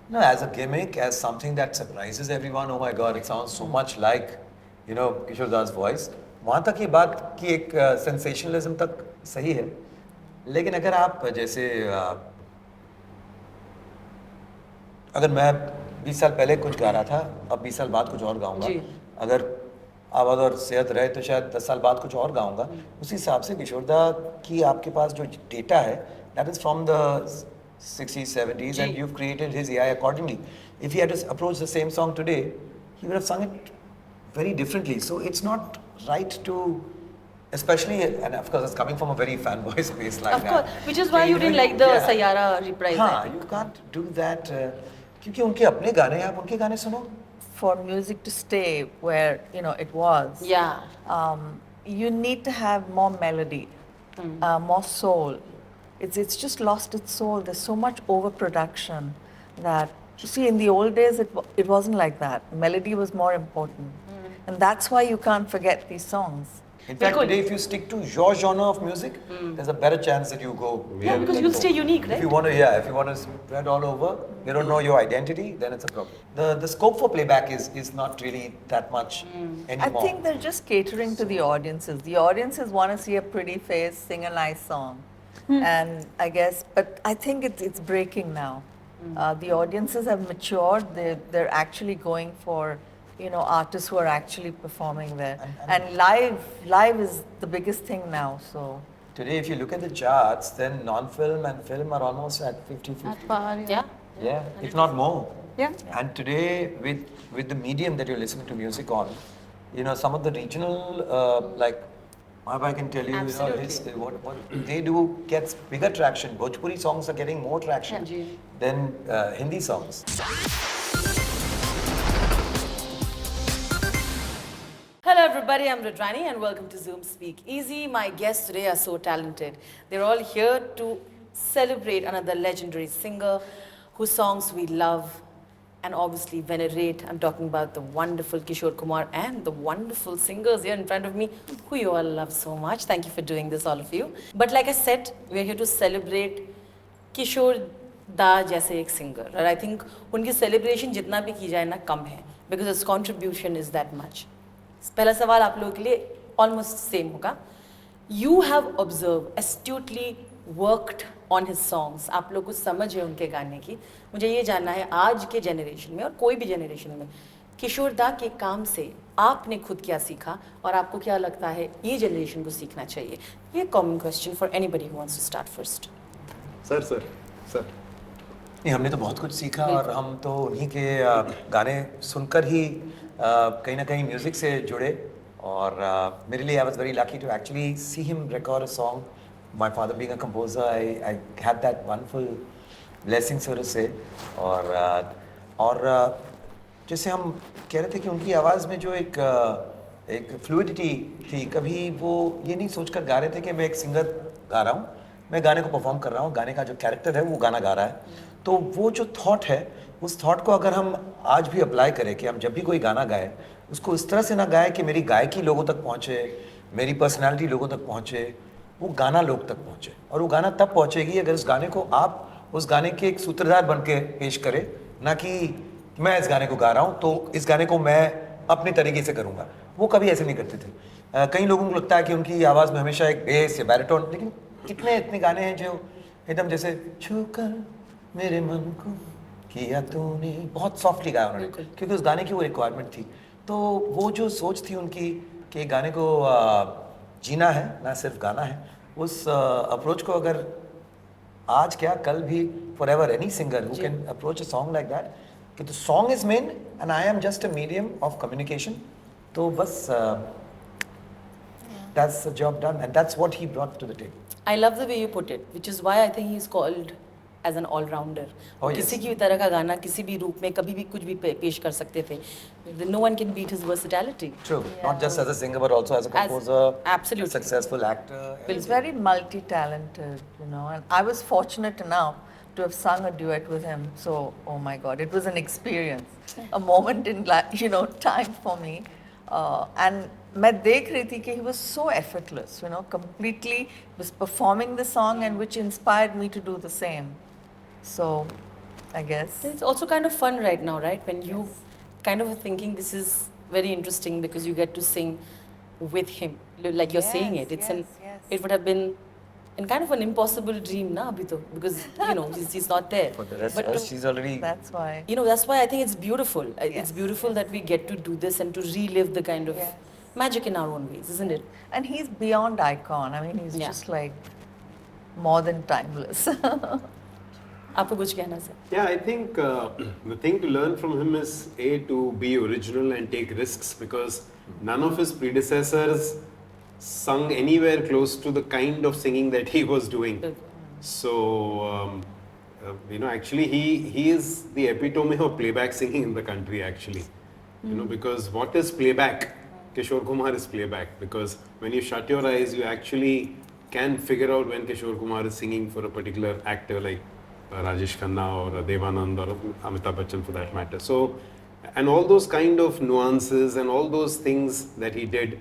No, as a gimmick, as something that surprises everyone. Oh my God, it sounds so much like, Kishore Das voice. वहाँ तक ये बात की एक sensationalism तक सही है. लेकिन अगर आप जैसे अगर मैं 20 साल पहले कुछ गा रहा था, अब 20 साल बाद कुछ और गाऊंगा. जी. अगर आवाज़ और सेहत रहे तो शायद 10 साल बाद कुछ और गाऊंगा. उसी हिसाब से किशोरदा की आपके पास जो डेटा है, that is from the 60s, 70s, and ji. you've created his AI accordingly. If he had to approach the same song today, he would have sung it very differently. So it's not right to, especially, and of course it's coming from a very fanboy space like Of that. course, which is why you didn't like the Sayara reprise. I हाँ, think. you can't do that. क्योंकि उनके अपने गाने हैं, आप उनके गाने सुनो. For music to stay where it was, Yeah. you need to have more melody, more soul. It's just lost its soul. There's so much overproduction that you see in the old days it wasn't like that. Melody was more important, and that's why you can't forget these songs. In fact, today if you stick to your genre of music, there's a better chance that you go. Yeah, because you'll stay unique, right? If you want to spread all over, they don't know your identity, then it's a problem. The scope for playback is not really that much I anymore. think they're just catering to the audiences. The audiences want to see a pretty face sing a nice song. And I guess, but I think it's breaking now. The audiences have matured. They're actually going for, artists who are actually performing there. And live is the biggest thing now. So Today, if you look at the charts, then non-film and film are almost at 50-50. At par, Yeah. Yeah, if not more. Yeah. And today, with the medium that you're listening to music on, some of the regional, like, I can tell you, Absolutely. what they do gets bigger traction. Bhojpuri songs are getting more traction Yeah. than Hindi songs. Hello everybody, I'm Rajrani and welcome to Zoom Speak Easy. My guests today are so talented. They're all here to celebrate another legendary singer whose songs we love and obviously venerate. I'm talking about the wonderful Kishore Kumar and the wonderful singers here in front of me who you all love so much. Thank you for doing this, all of you. But like I said, we're here to celebrate Kishore Da जैसे एक singer. And I think उनकी celebration जितना भी की जाए ना कम है because his contribution is that much. पहला सवाल आप लोगों के लिए ऑलमोस्ट सेम होगा. You have observe astutely worked on his songs. आप लोग कुछ समझ है उनके गाने की. मुझे ये जानना है आज के जनरेशन में और कोई भी जनरेशन में किशोर दा के काम से आपने खुद क्या सीखा और आपको क्या लगता है ये जनरेशन को सीखना चाहिए. ये common question for anybody who wants to start first. Sir नहीं, हमने तो बहुत कुछ सीखा और हम तो उन्हीं के गाने सुनकर ही कहीं ना कहीं म्यूज़िक से जुड़े. और मेरे लिए I was very lucky to actually see him record a song. My father being a composer, I had that wonderful blessing so to say. और जैसे हम कह रहे थे कि उनकी आवाज़ में जो एक फ्लूइडिटी थी, कभी वो ये नहीं सोचकर गा रहे थे कि मैं एक सिंगर गा रहा हूँ, मैं गाने को परफॉर्म कर रहा हूँ. गाने का जो कैरेक्टर है वो गाना गा रहा है. तो वो जो थॉट है, उस थॉट को अगर हम आज भी अप्लाई करें कि हम जब भी कोई गाना गाए उसको इस तरह से ना गाए कि मेरी गायकी लोगों तक पहुँचे, मेरी पर्सनालिटी लोगों तक पहुँचे, वो गाना लोग तक पहुँचे. और वो गाना तब पहुँचेगी अगर उस गाने को आप उस गाने के एक सूत्रधार बन के पेश करें, ना कि मैं इस गाने को गा रहा हूँ तो इस गाने को मैं अपने तरीके से करूँगा. वो कभी ऐसे नहीं करते थे. कई लोगों को लगता है कि उनकी आवाज़ में हमेशा एक बेस या बैरिटोन, लेकिन इतने गाने हैं जो एकदम जैसे छू कर मेरे मन को किया तूने, बहुत सॉफ्टली गाया उन्होंने क्योंकि उस गाने की वो रिक्वायरमेंट थी. तो वो जो सोच थी उनकी कि गाने को जीना है ना सिर्फ गाना है, उस अप्रोच को अगर आज क्या कल भी for ever any singer who can approach a song like that कि the song is main and I am just a medium of communication. तो बस that's the job done and that's what he brought to the table. I love the way you put it, which is why I think he's called as an all-rounder. Oh, yes. किसी की भी तरह का गाना किसी भी रूप में कभी भी कुछ भी पेश कर सकते थे. No one can beat his versatility. True. Not just as a singer but also as a composer, absolutely. a successful actor. he's very multi-talented, and I was fortunate enough to have sung a duet with him. So, oh my God, it was an experience, a moment in time for me. And मैं देख रही थी कि he was so effortless, completely was performing the song and which inspired me to do the same. So, I guess. It's also kind of fun right now, right? When you kind of are thinking this is very interesting because you get to sing with him, like you're saying it. It's an, it would have been in kind of an impossible dream, na, abhi to, because you know he's not there. For the rest But of us, to- she's already. That's why. you know, that's why I think it's beautiful. It's beautiful that we get to do this and to relive the kind of Yes. magic in our own ways, isn't it? And he's beyond icon. I mean, he's Yeah. just like more than timeless. आपको कुछ कहना sir? Yeah, I think the thing to learn from him is to be original and take risks, because none of his predecessors sung anywhere close to the kind of singing that he was doing. So, actually he is the epitome of playback singing in the country actually. Because what is playback? Kishore Kumar is playback, because when you shut your eyes, you actually can figure out when Kishore Kumar is singing for a particular actor like Rajesh Khanna or Devanand or Amitabh Bachchan for that matter. So, and all those kind of nuances and all those things that he did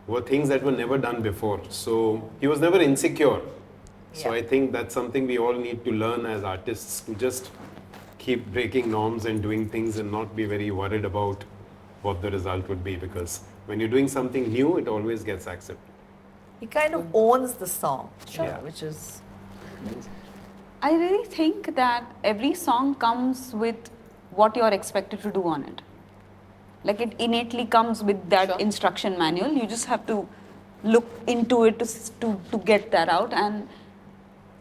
were things that were never done before. So he was never insecure. So Yeah. I think that's something we all need to learn as artists, to just keep breaking norms and doing things and not be very worried about what the result would be, because when you're doing something new, it always gets accepted. He kind of owns the song, Sure. which is I really think that every song comes with what you're expected to do on it. Like it innately comes with that Sure. instruction manual. You just have to look into it to get that out. And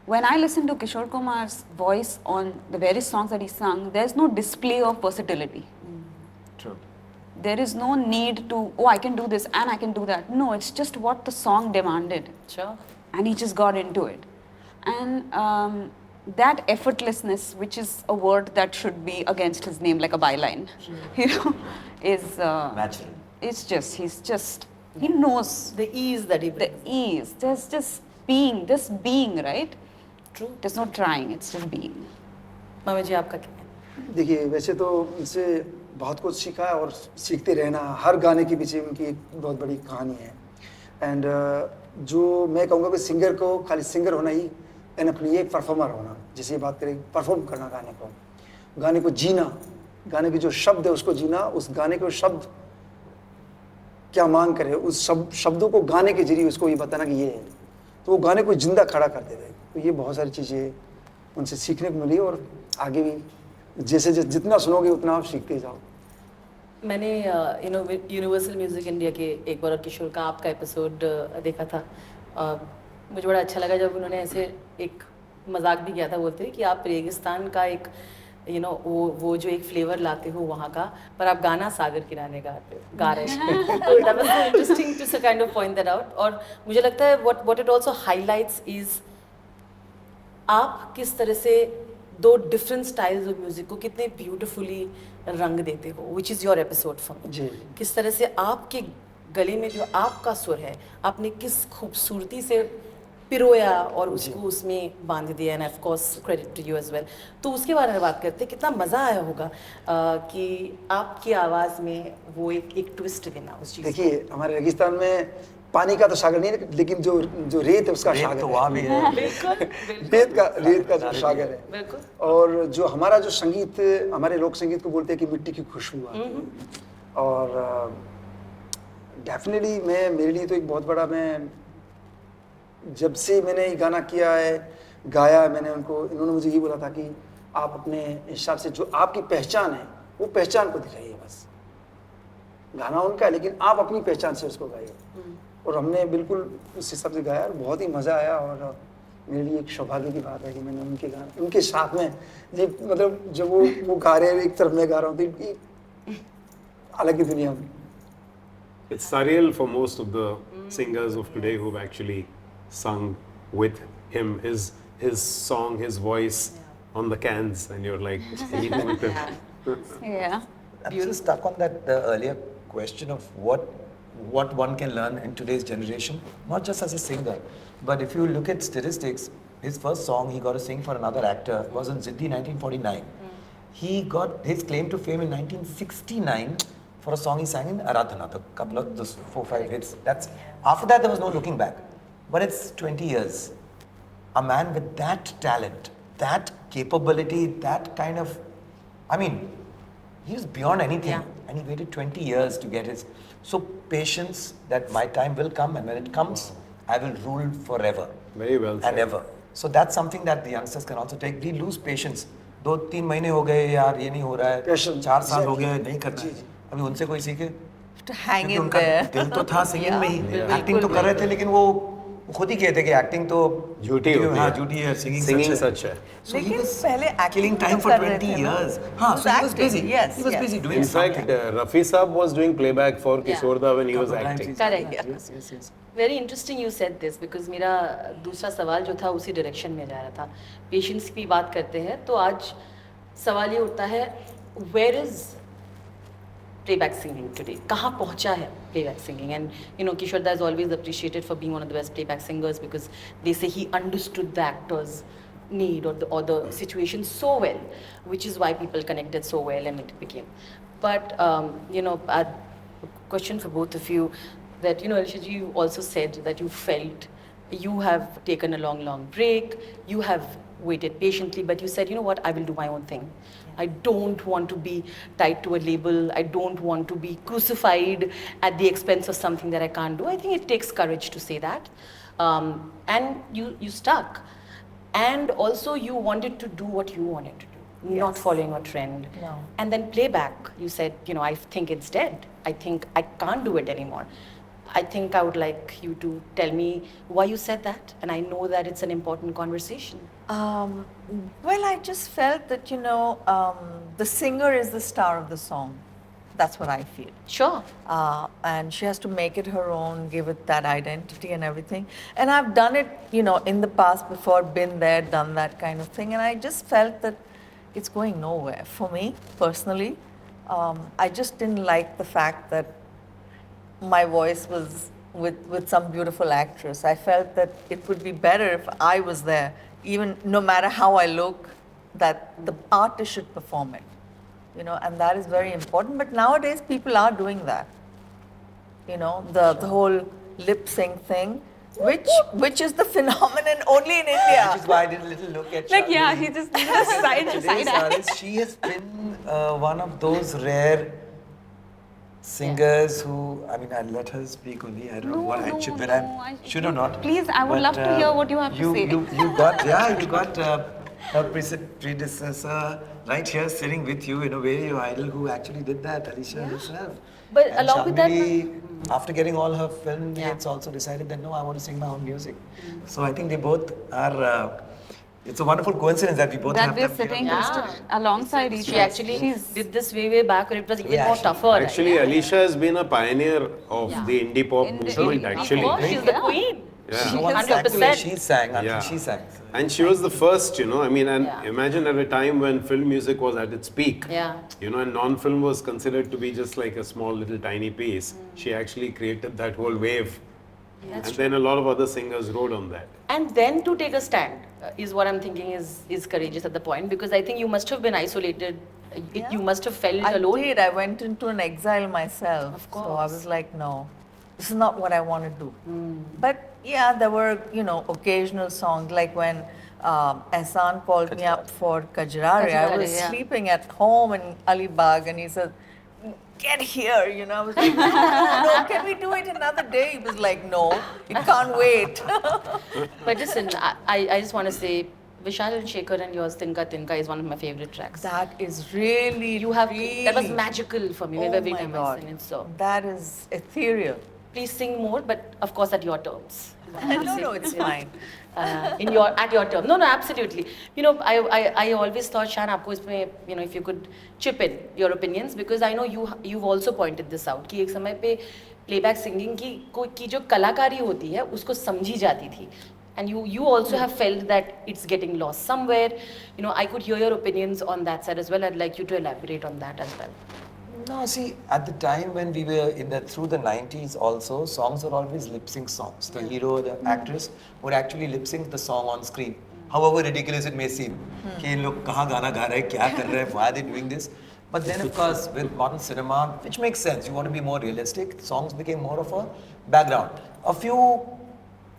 when I listen to Kishore Kumar's voice on the various songs that he sung, there's no display of versatility. True. There is no need to, oh, I can do this and I can do that. No, it's just what the song demanded. Sure. And he just got into it. And that effortlessness, which is a word that should be against his name like a byline, is Natural. it's just he knows The ease that he the brings. ease. There's just being, right? True. There's no trying, it's just being. मामा जी आपका क्या कहना है? देखिए, वैसे तो उनसे बहुत कुछ सीखा है और सीखते रहना, हर गाने के पीछे उनकी एक बहुत बड़ी कहानी है। एंड जो मैं कहूँगा कि सिंगर को खाली सिंगर होना ही एंड अपनी एक परफॉर्मर होना, जैसे बात करें परफॉर्म करना गाने को जीना, गाने के जो शब्द है उसको जीना, उस गाने के शब्द क्या मांग करे, उस शब्दों को गाने के जरिए उसको ये बताना कि ये है, तो वो गाने को जिंदा खड़ा करते थे। तो ये बहुत सारी चीज़ें उनसे सीखने को मिली और आगे भी जैसे जितना सुनोगे उतना आप सीखते जाओ। मैंने यूनिवर्सल म्यूजिक इंडिया के एक बार किशोर का आपका एपिसोड देखा था। मुझे बड़ा अच्छा लगा जब उन्होंने ऐसे एक मजाक भी किया था, बोलते थे कि आप रेगिस्तान का एक वो जो एक फ्लेवर लाते हो वहाँ का, पर आप गाना सागर किनारे गा रहे हैं। तो that was so interesting to kind of point that out। और मुझे लगता है what it also highlights is आप किस तरह से दो डिफरेंट स्टाइल्स ऑफ म्यूजिक को कितने ब्यूटीफुली रंग देते हो, which is your episode for me. जी। किस तरह से आपके गले में जो आपका सुर है आपने किस खूबसूरती से पिरोया और उसको उसमें बांध दिया, end of course credit to you as well. तो उसके बारे में बात करते हैं, कितना मज़ा आया होगा कि आपकी आवाज़ में वो एक ट्विस्ट देना उस चीज़। देखिए, हमारे रेगिस्तान में पानी का तो सागर नहीं है, लेकिन जो रेत है उसका रेत सागर तो है। वहाँ भी है। बिल्कुल रेत का जो सागर है। बिल्कुल। और जो हमारा जो संगीत, हमारे लोक संगीत को बोलते हैं कि मिट्टी की खुशबू आती है। और डेफिनेटली मेरे लिए तो एक बहुत बड़ा, मैं जब से मैंने ये गाना किया है, गाया, मैंने इन्होंने मुझे ये बोला था कि आप अपने हिसाब से जो आपकी पहचान है वो पहचान को दिखाइए, बस गाना उनका है लेकिन आप अपनी पहचान से उसको गाइए। और हमने बिल्कुल उस हिसाब से गाया और बहुत ही मज़ा आया। और मेरे लिए एक सौभाग्य की बात है कि मैंने उनके साथ में ये, मतलब जब वो गा रहे हैं एक तरफ मैं गा रहा हूँ, तो एक अलग ही दुनिया में। It's surreal for most of the singers of today who've actually sung with him, his song, his voice on the cans, and you're like singing with him. Yeah. I'm just stuck on that earlier question of what one can learn in today's generation, not just as a singer, but if you look at statistics, his first song he got to sing for another actor was in Ziddi 1949. He got his claim to fame in 1969 for a song he sang in Aradhana, the couple of those 4-5 hits. After that there was no looking back. But it's 20 years. A man with that talent, that capability, that kind of, I mean, he was beyond anything, Yeah. and he waited 20 years to get his. So patience that my time will come, and when it comes, I will rule forever. Very well said. And ever. So that's something that the youngsters can also take. We lose patience. 2-3 महीने हो गए यार ये नहीं हो रहा है. Patience, 4 साल हो exactly. गए नहीं करना है. अभी उनसे कोई सीखे. To hang क्योंकि in उनका there. दिल तो था सिंगिंग में ही. Yeah, एक्टिंग तो कर रहे थे लेकिन वो खुद ही कहते कि एक्टिंग तो झूठी होती हाँ है. झूठी है, Singing सिंगिंग सच है. So he लेकिन was पहले acting killing भी time तो for कर रहे 20 थे ना. years. He हाँ, was so he was acting, busy. yes, He was yes. busy doing In fact, something. Rafi Saab was doing playback for Kishore Da when he was Couple times acting. he's- Correct. Yes, yes, yes. Very interesting you said this because मेरा दूसरा सवाल जो था उसी direction में जा रहा था. पेशेंस की बात करते हैं तो आज सवाल ये उठता है where is playback singing today? कहाँ पहुँचा है playback singing? And you know, Kishore Da is always appreciated for being one of the best playback singers because they say he understood the actor's need or the situation so well, which is why people connected so well and it became. But you know, a question for both of you that, you know, Alisha ji, you also said that you felt you have taken a long break, you have waited patiently, but you said, you know what, I will do my own thing. I don't want to be tied to a label. I don't want to be crucified at the expense of something that I can't do. I think it takes courage to say that. And you stuck. And also you wanted to do what you wanted to do, not following a trend. No. And then playback, you said, you know, I think it's dead. I think I can't do it anymore. I think I would like you to tell me why you said that. And I know that it's an important conversation. Well, I just felt that, you know, the singer is the star of the song. That's what I feel. Sure. And she has to make it her own, give it that identity and everything. And I've done it, you know, in the past before, been there, done that kind of thing. And I just felt that it's going nowhere for me personally. I just didn't like the fact that my voice was with some beautiful actress. I felt that it would be better if I was there, even no matter how I look, that the artist should perform it. You know, and that is very important. But nowadays, people are doing that. You know, the whole lip sync thing, which is the phenomenon only in India. Which is why I did a little look at Like, yeah, Shalini. he just did a side Today, eye. Saris, she has been one of those rare singers who, I mean, I'll let her speak only. I don't know what I should, but I should or not. Please, I would But, love to hear what you have to say. You got, yeah, you got her predecessor right here sitting with you in a way, your idol who actually did that, Alisha herself. But And along with that, Shalini, after getting all her film Yeah. hits, also decided that no, I want to sing my own music. So I think they both are. It's a wonderful coincidence that we both That have we're them here. sitting Yeah. alongside each she other. actually She's did this way back when it was even Yeah, more she- tougher. Actually, Alisha has been a pioneer of the indie pop movement. indie Actually, pop. She's the queen. Yeah. No one sang the way 100%. she sang until Yeah. she sang. And she was the first, you know. I mean, and Yeah. imagine at a time when film music was at its peak. Yeah. You know, and non-film was considered to be just like a small little tiny piece. She actually created that whole wave. That's And then a lot of other singers rode on that. And then to take a stand is what I'm thinking is courageous at the point, because I think you must have been isolated. You must have felt I alone. did. I went into an exile myself. Of So I course. was like, no, this is not what I want to do. But yeah, there were, you know, occasional songs like when Ehsan called me up for Kajrari. I was Kajrari, yeah. sleeping at home in Alibag and he said, get here, you know. I was like, no, can we do it another day? He was like, no, it can't wait. But listen, I just want to say, Vishal and Shekhar and yours, Tinka Tinka, is one of my favorite tracks. That is really, You have really, that was magical for me oh every my time I God. sing it. So That is ethereal. please sing more, but of course at your terms. No, it's fine. At your term. No, absolutely. You know, I always thought, Shan, aapko isme, you know, if you could chip in your opinions, because I know you've also pointed this out कि एक समय पे playback singing की जो कलाकारी होती है उसको समझी जाती थी. And you also have felt that it's getting lost somewhere. You know, I could hear your opinions on that side as well. I'd like you to elaborate on that as well. No, see, at the time when we were through the 90s also, songs were always lip sync songs. The hero, the actress would actually lip sync the song on screen. However ridiculous it may seem. कि इन लोग कहाँ गाना गा रहे हैं, क्या कर रहे हैं, why are they doing this? But then of course with modern cinema, which makes sense, you want to be more realistic, songs became more of a background. A few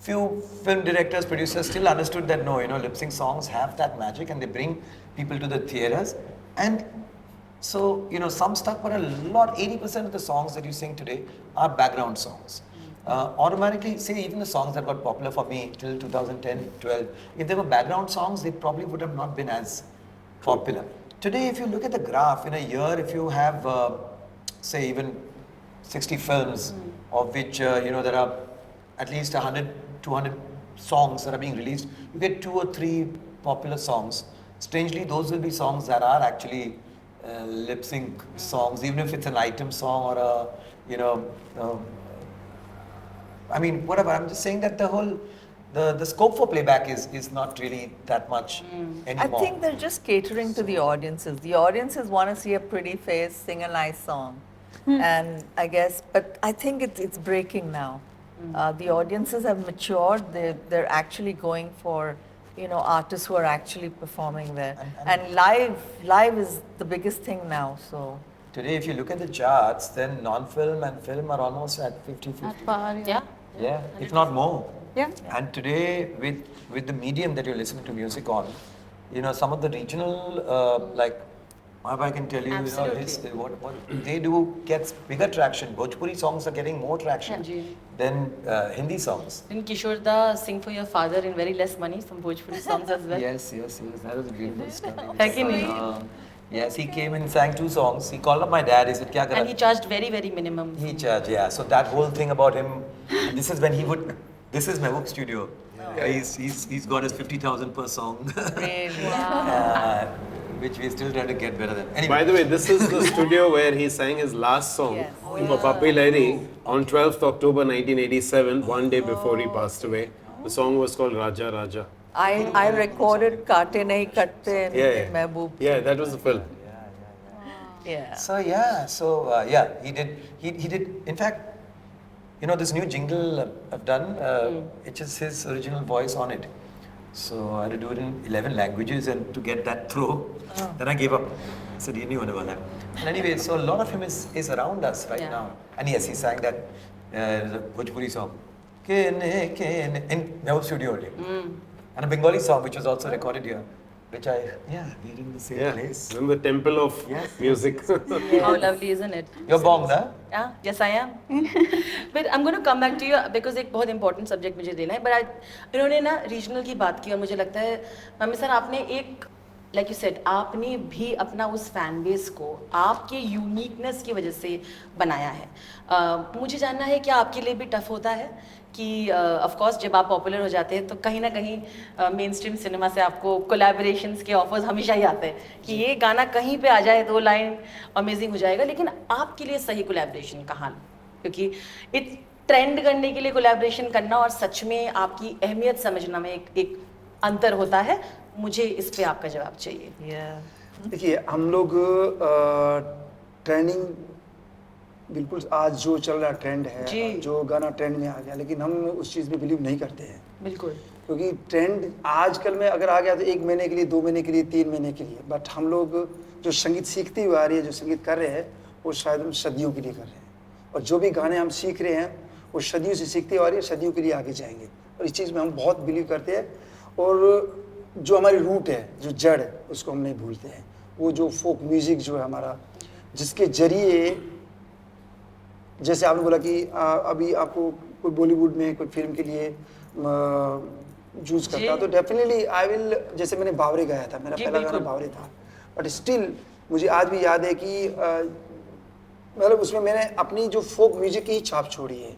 few film directors, producers still understood that no, lip sync songs have that magic and they bring people to the theaters. And so, some stuck, but a lot, 80% of the songs that you sing today are background songs. Automatically, say even the songs that got popular for me till 2010, 12, if they were background songs, they probably would have not been as popular. Today, if you look at the graph, in a year, if you have, say, even 60 films, of which, there are at least 100, 200 songs that are being released, you get 2 or 3 popular songs. Strangely, those will be songs that are actually lip sync songs, even if it's an item song or a, I mean, whatever. I'm just saying that the whole, the scope for playback is not really that much I anymore. think they're just catering to the audiences. The audiences want to see a pretty face, sing a nice song. And I guess, but I think it's breaking now. The audiences have matured. They're actually going for, artists who are actually performing there. And live is the biggest thing now. So Today, if you look at the charts, then non-film and film are almost at 50-50. At par, Yeah. Yeah, if not more. Yeah. And today, with the medium that you're listening to music on, some of the regional, like, I can tell you, Absolutely. what they do gets bigger traction. Bhojpuri songs are getting more traction Ji. than Hindi songs. Didn't Kishore Da sing for your father in very less money, some Bhojpuri songs as well? Yes, that was a beautiful story. Hai ki nahi? Yes, he came and sang 2 songs. He called up my dad. He said, "Kya kara?" And he charged very, very minimum. He charged, yeah. So that whole thing about him, this is when he would. This is Mehboob Studio. Yeah, he's got his 50,000 per song, really, which we're still trying to get better than. Anyway, By the way, this is the studio where he sang his last song, Yes. Papi Lahiri, on 12th October 1987, one day before he passed away. The song was called Raja Raja. I recorded Kaate Nahi Katte in Mehboob. Yeah, that was the film. Yeah. so he did. In fact, this new jingle I've done, it is his original voice on it. So I had to do it in 11 languages, and to get that through, then I gave up. I said, "Ye nahi hone wala." And anyway, so a lot of him is around us right Yeah. now. And yes, he sang that Bhojpuri song, Kene Kene, in Mehboob Studio only. And a Bengali song which was also recorded here, which we're in the same Yeah, place. in the temple of music. How lovely, isn't it? You're bonged, huh? Yeah, yes I am. But I'm going to come back to you because एक बहुत important subject मुझे देना है. But इन्होंने ना regional की बात की और मुझे लगता है मम्मी सर आपने एक like you said आपने भी अपना उस fan base को आपके uniqueness की वजह से बनाया है. मुझे जानना है क्या आपके लिए भी tough होता है कि of course जब आप popular हो जाते हैं तो कहीं ना कहीं mainstream cinema से आपको collaborations के offers हमेशा ही आते हैं कि ये गाना कहीं पे आ जाए 2 लाइन amazing हो जाएगा, लेकिन आपके लिए सही collaboration कहाँ? क्योंकि ट्रेंड करने के लिए collaboration करना और सच में आपकी अहमियत समझना में एक अंतर होता है. मुझे इस पे आपका जवाब चाहिए. Yeah. देखिए हम लोग ट्रेंडिंग बिल्कुल आज जो चल रहा ट्रेंड है, जी। जो गाना ट्रेंड में आ गया, लेकिन हम उस चीज़ में बिलीव नहीं करते हैं बिल्कुल. क्योंकि ट्रेंड आजकल में अगर आ गया तो 1 महीने के लिए, 2 महीने के लिए, 3 महीने के लिए. बट हम लोग जो संगीत सीखते हुए आ रही है, जो संगीत कर रहे हैं, वो शायद हम सदियों के लिए कर रहे हैं. और जो भी गाने हम सीख रहे हैं वो सदियों से सीखते हुए आ रही है, सदियों के लिए आगे जाएंगे. और इस चीज़ में हम बहुत बिलीव करते हैं. और जो हमारी रूट है, जो जड़ है, उसको हम नहीं भूलते हैं. वो जो फोक म्यूज़िक जो है हमारा, जिसके जरिए जैसे आपने बोला कि अभी आपको कोई बॉलीवुड में कोई फिल्म के लिए चूज करता, तो डेफिनेटली आई विल. जैसे मैंने बावरे गाया था, मेरा जी, पहला गाना बिल्कुल. बावरे था, बट स्टिल मुझे आज भी याद है कि मतलब उसमें मैंने अपनी जो फोक म्यूजिक की ही छाप छोड़ी है.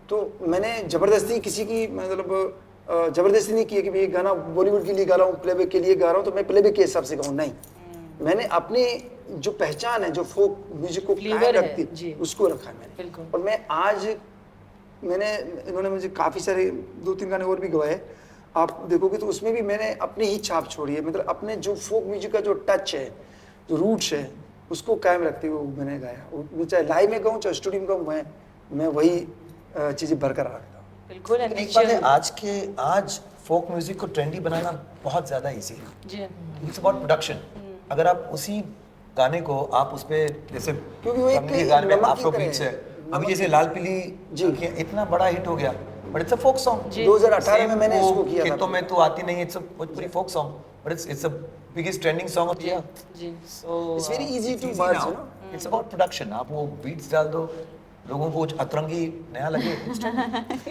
तो मैंने जबरदस्ती किसी की मतलब जबरदस्ती नहीं की है कि मैं ये गाना बॉलीवुड के लिए गा रहा हूँ, प्लेबैक के लिए गा रहा हूँ तो मैं प्लेबैक के हिसाब से गाऊँ. नहीं, मैंने अपनी जो पहचान है, जो फोक म्यूजिक को Flavor कायम है, रखती जी. उसको रखा है मैंने. बिल्कुल. और मैं आज इन्होंने मुझे काफ़ी सारे 2-3 गाने और भी गवाए, आप देखोगे तो उसमें भी मैंने अपनी ही छाप छोड़ी है. मतलब अपने जो फोक म्यूजिक का जो टच है, जो रूट्स है, उसको कायम रखते हुए मैंने गाया. वो चाहे लाइव में गाऊँ चाहे स्टूडियो में गाऊँ, मैं वही चीज़ें बरकरार रखता हूँ. बिल्कुल. लेकिन एक बात है, आज फोक म्यूजिक को ट्रेंडी बनाना बहुत ज़्यादा इजी है. जी. It's about production. अगर आप उसी गाने को आप उस पे जैसे क्योंकि वो एक कमली के गाने में नमक की आफ्रो तरह बीट्स है. है, अभी जैसे लाल पीली जी इतना बड़ा हिट हो गया, but it's a folk song. 2018 में मैंने इसको किया था। खेतों में तू आती नहीं, it's a Bhojpuri folk song, but it's the biggest trending song of the year. Ji So It's very easy to easy merge, now. you know? It's about production. आप वो beats डाल दो, लोगों को कुछ अतरंगी नया लगे.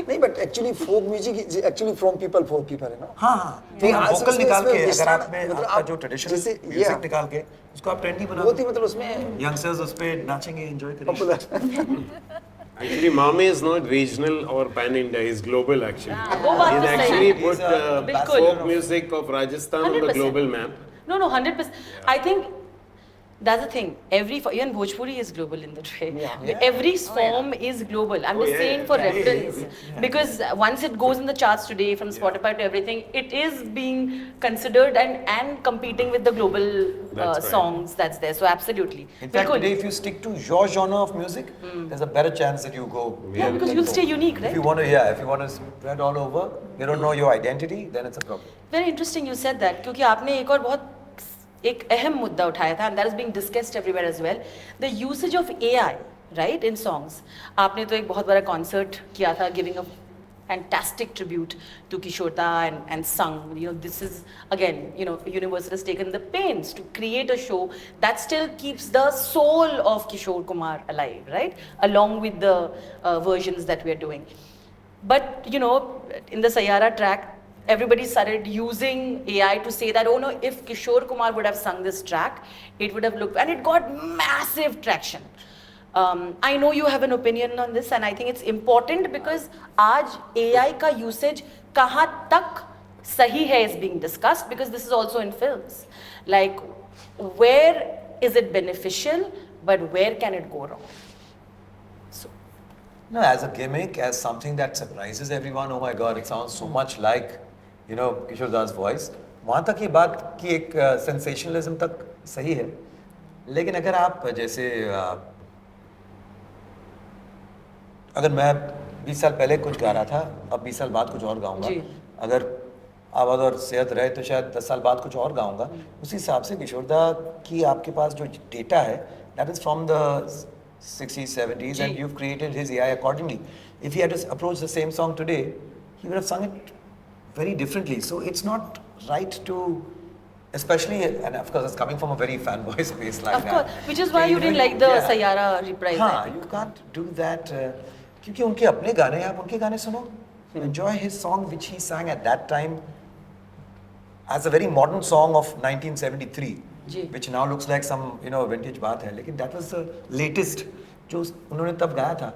नहीं, but actually folk music is actually from people for people, you know? हाँ हाँ. नहीं, तो आज vocal उसमें- निकाल के इसमें अगर western- आप में मतलब आपका आप जो traditional जैसे- music yeah. निकाल के उसको आप trendy बना बहुत दो. ही मतलब उसमें Youngsters उस पे नाचेंगे, enjoy करेंगे. popular. Actually, Mame is not regional or pan India. He's global actually. वो बात He's तो सही actually है। put बिल्कुल। folk music of Rajasthan on the 100%. global map. No, no, 100%. I think that's the thing. Even Bhojpuri is global in that way. Yeah. Every form is global. I'm Oh, just yeah, saying yeah, for yeah, reference. Because once it goes in the charts today, from Spotify to everything, it is being considered and competing with the global That's right. songs that's there. So absolutely. In fact, बिल्कुल। today if you stick to your genre of music, there's a better chance that you go. Yeah, because you'll stay unique, If right? you want to, if you want to spread all over, you don't know your identity, then it's a problem. Very interesting you said that क्योंकि आपने एक और बहुत एक अहम मुद्दा उठाया था and that is being discussed everywhere as well, the usage of AI, right, in songs. आपने तो एक बहुत बड़ा concert किया था giving a fantastic tribute to Kishorda and sung. You know, this is again, you know, Universal has taken the pains to create a show that still keeps the soul of Kishore Kumar alive, right, along with the versions that we are doing. But you know, in the Sayara track, everybody started using AI to say that, oh no, if Kishore Kumar would have sung this track, it would have looked, and it got massive traction. I know you have an opinion on this, and I think it's important because आज AI का usage कहाँ तक सही है is being discussed because this is also in films. Like, where is it beneficial, but where can it go wrong? No, as a gimmick, as something that surprises everyone, oh my god, it sounds so much like, you know, Kishore Das voice. वहाँ तक ये बात की एक sensationalism तक सही है. लेकिन अगर आप जैसे अगर मैं 20 साल पहले कुछ गा रहा था, अब 20 साल बाद कुछ और गाऊंगा. जी। अगर आवाज़ और सेहत रहे तो शायद 10 साल बाद कुछ और गाऊंगा. उसी हिसाब से किशोरदा की आपके पास जो डेटा है, that is from the 60s, 70s, and you've created his AI accordingly. If he had to approach the same song today, he would have sung it very differently. So it's not right to, especially, and of course, it's coming from a very fanboy space like Of that. course, which is why you didn't like the Sayara reprise. I हाँ, think. you can't do that. क्योंकि उनके अपने गाने हैं, आप उनके गाने सुनो. Enjoy his song which he sang at that time as a very modern song of 1973. Ji. Which now looks like some, you know, vintage बात है. लेकिन that was the latest जो उन्होंने तब गाया था.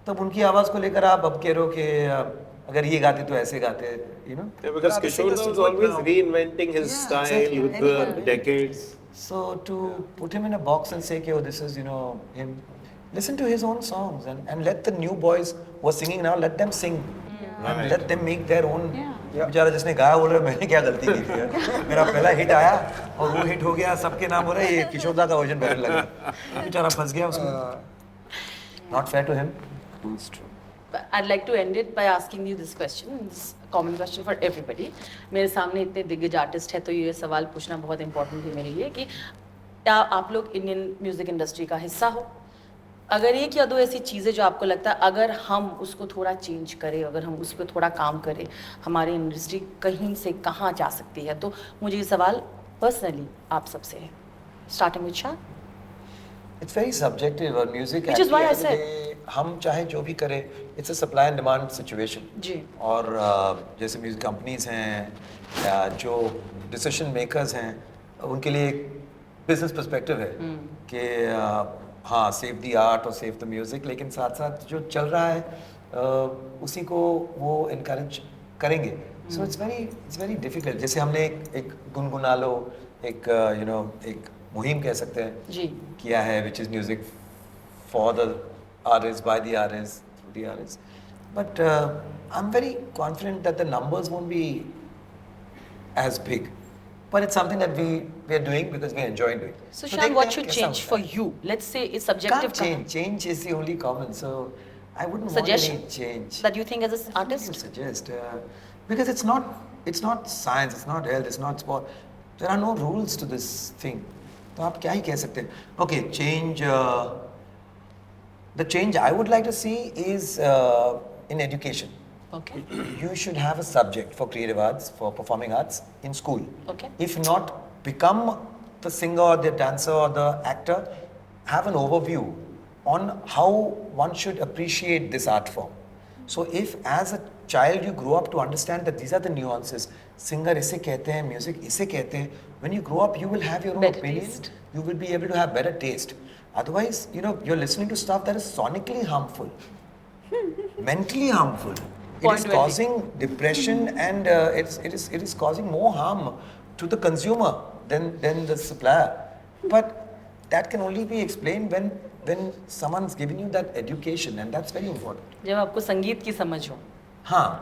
तब उनकी आवाज़ को लेकर आप अब कह रहे हो कि अगर ये गाते तो ऐसे गाते, you know. Yeah, because Now the Kishore singers was do it always now. reinventing his style exactly. with the decades. So to put him in a box and say, oh, this is, you know, him, listen to his own songs and let the new boys who are singing now, let them sing. And let them make their own. बेचारा जिसने गाया बोल रहा है मैंने क्या गलती की थी यार. मेरा पहला हिट आया और वो हिट हो गया, सबके नाम हो रहा है, ये किशोरदा का वर्जन बेटर लग रहा है. बेचारा फंस गया उसमें. Not fair to him. But I'd like to end it by asking you this question. This is a common question for everybody. मेरे सामने इतने दिग्गज आर्टिस्ट हैं तो ये सवाल पूछना बहुत इम्पोर्टेंट है मेरे लिए कि क्या आप लोग इंडियन म्यूजिक इंडस्ट्री का हिस्सा हो? अगर एक या दो ऐसी चीज़ें जो आपको लगता है अगर हम उसको थोड़ा चेंज करें, अगर हम उस पर थोड़ा काम करें, हमारी इंडस्ट्री कहीं से कहाँ जा सकती है, तो मुझे ये सवाल पर्सनली आप सबसे है. Starting with Shah. It's very subjective और music. Which is why I said. हम चाहे जो भी करें, it's a supply and demand situation. जी. और जैसे म्यूजिक कंपनीज हैं या जो डिसीजन मेकर्स हैं, उनके लिए एक बिजनेस पर्सपेक्टिव है कि हाँ सेव द आर्ट और सेव द म्यूजिक, लेकिन साथ साथ जो चल रहा है उसी को वो इनकरेज करेंगे. So it's very difficult. जैसे हमने एक गुनगुना लो, एक यू नो एक मुहिम कह सकते हैं जी. किया है, which is music for the artists, by the artists, through the artists. But I'm very confident that the numbers won't be as big. But it's something that we are doing because we enjoy doing. So Shan, what should change for you? you? Let's say it's subjective. Can't change. Change is the only common. So I wouldn't Suggestion want any change. that you think as an What do artist? you suggest? Because it's not science, it's not health, it's not sport. There are no rules to this thing. तो आप क्या ही कह सकते हैं? Okay, change. The change I would like to see is in education. Okay. You should have a subject for creative arts, for performing arts in school. Okay. If not, become the singer or the dancer or the actor, have an overview on how one should appreciate this art form. So if as a child you grow up to understand that these are the nuances, singer इसे कहते हैं, music इसे कहते हैं, when you grow up you will have your own Better opinion, taste. you will be able to have better taste. Otherwise, you know, you're listening to stuff that is sonically harmful, mentally harmful. It Point is well causing depression and it is causing more harm to the consumer than the supplier. But that can only be explained when someone's giving you that education, and that's very important. जब आपको संगीत की समझ हो. Huh.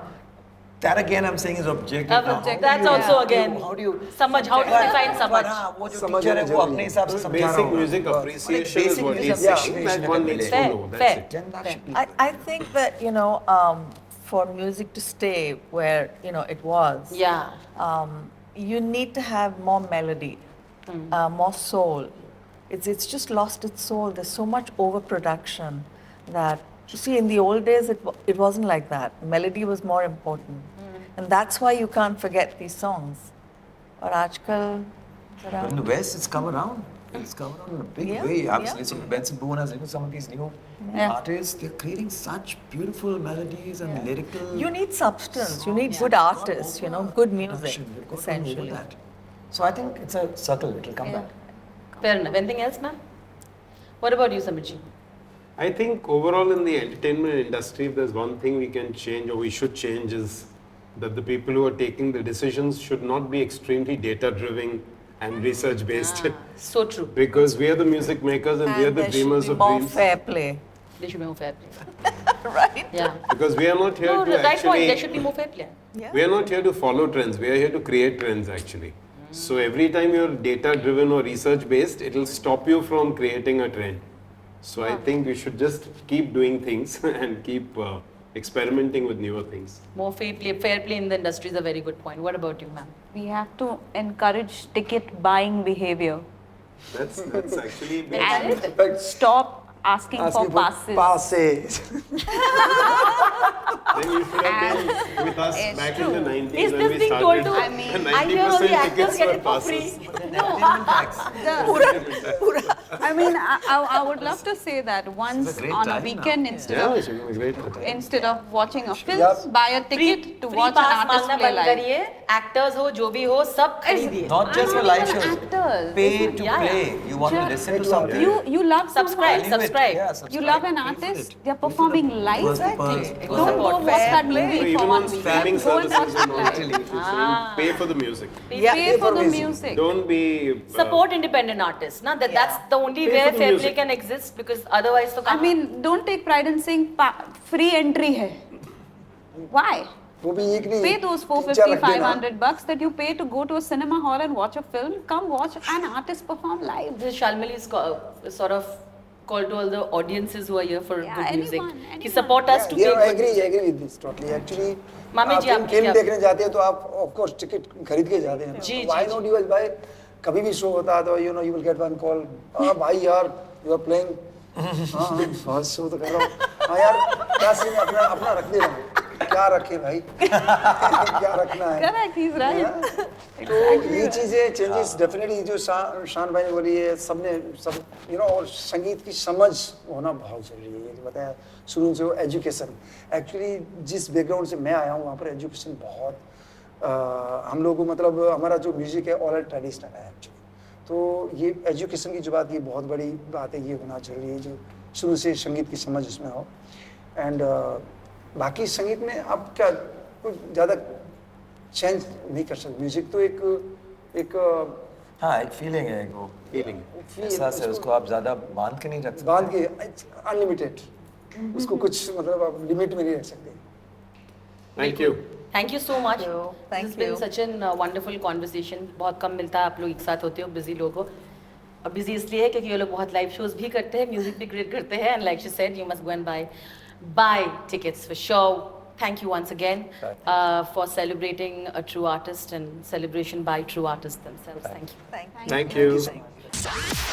That again I'm saying is objective. That's Now, how objective. do That's you- also how do you- again how do you समझ. How do you define But समझ? हाँ, वो जो समझ teacher है वो जरूरी अपने है। हिसाब से समझा रहा Basic होगा. music Like appreciation basic is what music he's saying appreciation that one needs to Fair, know. fair. That's it. Then that Fair. should be- I think that, you know, for music to stay where, you know, it was, Yeah. you need to have more melody, more soul. It's just lost its soul. There's so much overproduction that, you see, in the old days, it wasn't like that. Melody was more important. And that's why you can't forget these songs. Or aajkal, But in the West, it's come around. It's come around in a big Yeah, way. I was yeah. listening to Benson Boone, I was listening to some of these new Yeah. artists. They're creating such beautiful melodies and lyrical. you need substance. You need good artists, you know, good music, You've got to go over essentially. that. So I think it's a circle. It'll come back. Fair enough. Anything else, ma'am? What about you, Samirji? I think overall in the entertainment industry, if there's one thing we can change or we should change is that the people who are taking the decisions should not be extremely data driven and research based. So true. Because we are the music makers and we are And the there should dreamers be of more dreams. fair play, They should be more fair play. right? Yeah. Because we are not here No, to right point. There actually. should be more fair play. Yeah. We are not here to follow trends. We are here to create trends actually. So every time you're data driven or research based, it will stop you from creating a trend. So I think we should just keep doing things and keep experimenting with newer things. More fair play in the industry is a very good point. What about you, ma'am? We have to encourage ticket buying behavior That's actually and But stop asking for asking for passes. passes. Then you should have been with us It's back true. in the 90s Is when this we being started. told to? I mean, I hear only 90% actors tickets get were it for passes. free. I mean, I would love to say that once great on a time weekend now. instead Yeah, of it should be great. instead of watching a film, Yep. buy a ticket to Free watch pass an artist मांगना play बंद live. करिए. Actors हो, जो भी हो, सब खरीदिए. Not just for I'm live not even shows. an actor. Pay to Yeah, play. yeah. You want to Just listen to pay to something. You love Subscribe, someone, subscribe. Yeah, you subscribe. love an Pay for artist, it. they're performing live. Exactly. Go Don't support. go watch that Fair movie So for even one on weekend. streaming Go and services watch and it all, live. actually, if you're saying pay for the music. Yeah, Pay for the music. Don't be Support independent artists. Na? That's the only Pay way for the fair play music. can exist, because otherwise तो I mean, don't take pride in saying free entry hai. Why? वो भी एक नहीं Pay those तीन 450, चार रख देना। 500 bucks that you pay to go to a cinema hall and watch a film. Come watch an artist perform live. This Shalmali is sort of called to all the audiences who are here for Yeah, good music. anyone. He support us to Yeah, make I good agree, music. I agree with this totally. Actually, मामी आप जी, film आपकी film क्या- देखने जाते हैं तो आप of course ticket खरीद के जाते हैं. जी, Why ji, not you will buy? कभी भी शो होता है तो you know you will get one call. हाँ भाई यार, you are playing. हाँ बहुत शो तो कर रहा हूँ. हाँ यार क्या सीन है अपना अपना रख दे रहा हूँ. क्या रखे भाई? क्या रखना है? Correct, he's right. तो ये चीज़ें चेंजेस डेफिनेटली जो शान भाई ने बोली है सबने सब यू नो और संगीत की समझ होना बहुत ज़रूरी है. ये जो बताया शुरू से वो एजुकेशन एक्चुअली जिस बैकग्राउंड से मैं आया हूँ वहाँ पर एजुकेशन बहुत हम लोग को मतलब हमारा जो म्यूज़िक है ऑल ट्रेडिशनल है एक्चुअली. तो ये एजुकेशन की जो बात ये बहुत बड़ी बात है. ये होना जरूरी है जो शुरू से संगीत की समझ उसमें हो. एंड बाकी संगीत में आप क्या कोई ज़्यादा चेंज नहीं कर सकते. म्यूजिक तो एक हाँ, एक फीलिंग है वो. Feeling. एहसास है, उसको आप ज्यादा बांध के नहीं रख सकते. बांध के अनलिमिटेड उसको कुछ मतलब आप लिमिट में नहीं रख सकते. Thank you. Thank you so much. Thank This has been you. such a wonderful conversation. बहुत कम मिलता है आप लोग एक साथ होते हो बिजी लोगों को. और बिजी इसलिए है क्योंकि ये लोग बहुत लाइव शोज भी करते हैं, म्यूजिक भी क्रिएट करते हैं. And like she said, you must go and buy tickets for sure. Thank you once again for celebrating a true artist and celebration by true artists themselves. Thank you. Thank you. Thank you. Thank you.